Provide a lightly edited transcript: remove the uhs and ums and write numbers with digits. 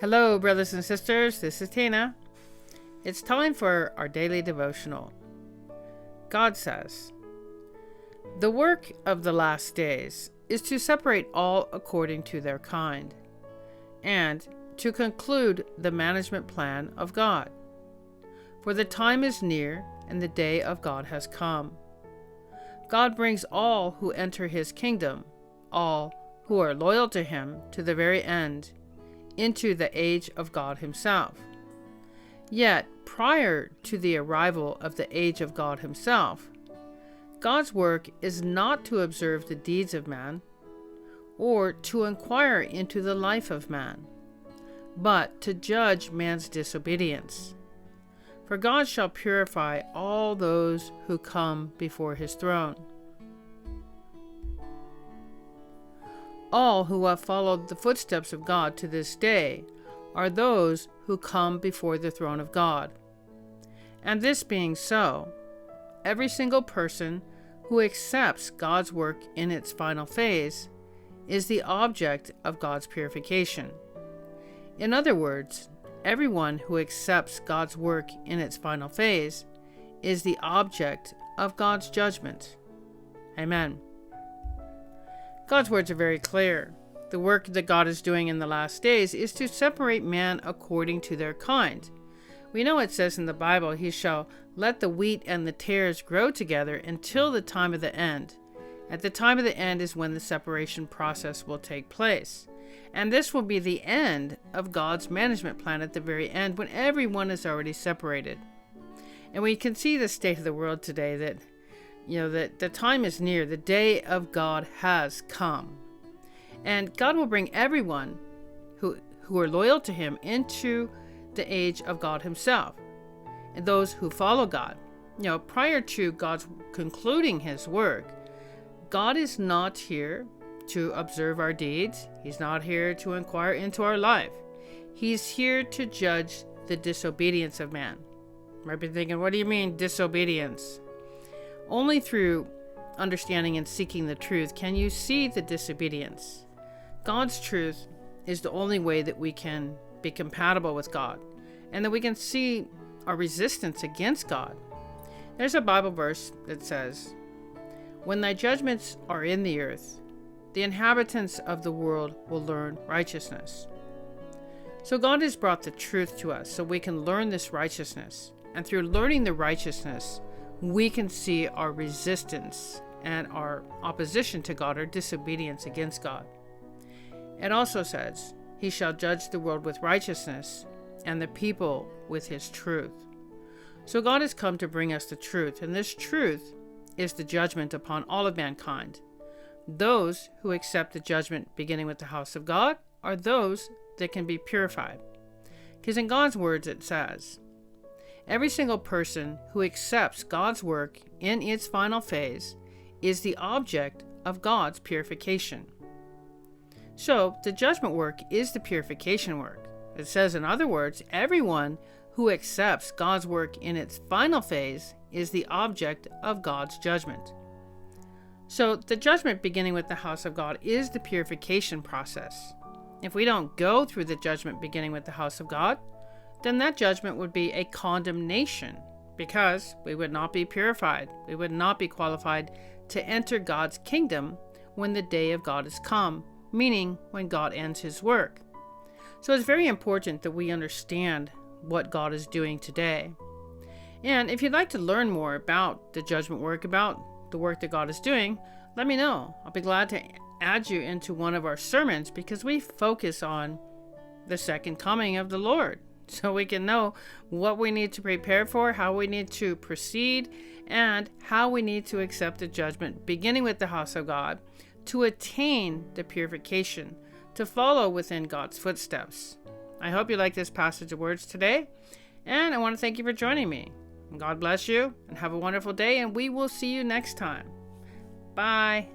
Hello, brothers and sisters. This is Tina. It's time for our daily devotional. God says, "The work of the last days is to separate all according to their kind, and to conclude the management plan of God. For the time is near, and the day of God has come. God brings all who enter his kingdom, all who are loyal to him to the very end, into the age of God himself. Yet, prior to the arrival of the age of God himself, God's work is not to observe the deeds of man, or to inquire into the life of man, but to judge man's disobedience. For God shall purify all those who come before his throne. All who have followed the footsteps of God to this day are those who come before the throne of God. And this being so, every single person who accepts God's work in its final phase is the object of God's purification. In other words, everyone who accepts God's work in its final phase is the object of God's judgment. Amen. God's words are very clear. The work that God is doing in the last days is to separate man according to their kind. We know it says in the Bible, he shall let the wheat and the tares grow together until the time of the end. At the time of the end is when the separation process will take place. And this will be the end of God's management plan at the very end, when everyone is already separated. And we can see the state of the world today that the time is near. The day of God has come. And God will bring everyone who are loyal to him into the age of God himself. And those who follow God. Prior to God's concluding his work, God is not here to observe our deeds. He's not here to inquire into our life. He's here to judge the disobedience of man. You might be thinking, what do you mean disobedience? Only through understanding and seeking the truth can you see the disobedience. God's truth is the only way that we can be compatible with God, and that we can see our resistance against God. There's a Bible verse that says, "When thy judgments are in the earth, the inhabitants of the world will learn righteousness." So God has brought the truth to us so we can learn this righteousness. And through learning the righteousness, we can see our resistance and our opposition to God, our disobedience against God. It also says, "He shall judge the world with righteousness, and the people with his truth." So God has come to bring us the truth, and this truth is the judgment upon all of mankind. Those who accept the judgment beginning with the house of God are those that can be purified. Because in God's words it says, every single person who accepts God's work in its final phase is the object of God's purification. So, the judgment work is the purification work. It says, in other words, everyone who accepts God's work in its final phase is the object of God's judgment. So, the judgment beginning with the house of God is the purification process. If we don't go through the judgment beginning with the house of God, then that judgment would be a condemnation, because we would not be purified. We would not be qualified to enter God's kingdom when the day of God is come, meaning when God ends his work. So it's very important that we understand what God is doing today. And if you'd like to learn more about the judgment work, about the work that God is doing, let me know. I'll be glad to add you into one of our sermons, because we focus on the second coming of the Lord. So we can know what we need to prepare for, how we need to proceed, and how we need to accept the judgment beginning with the house of God to attain the purification, to follow within God's footsteps. I hope you like this passage of words today, and I want to thank you for joining me. God bless you, and have a wonderful day, and we will see you next time. Bye.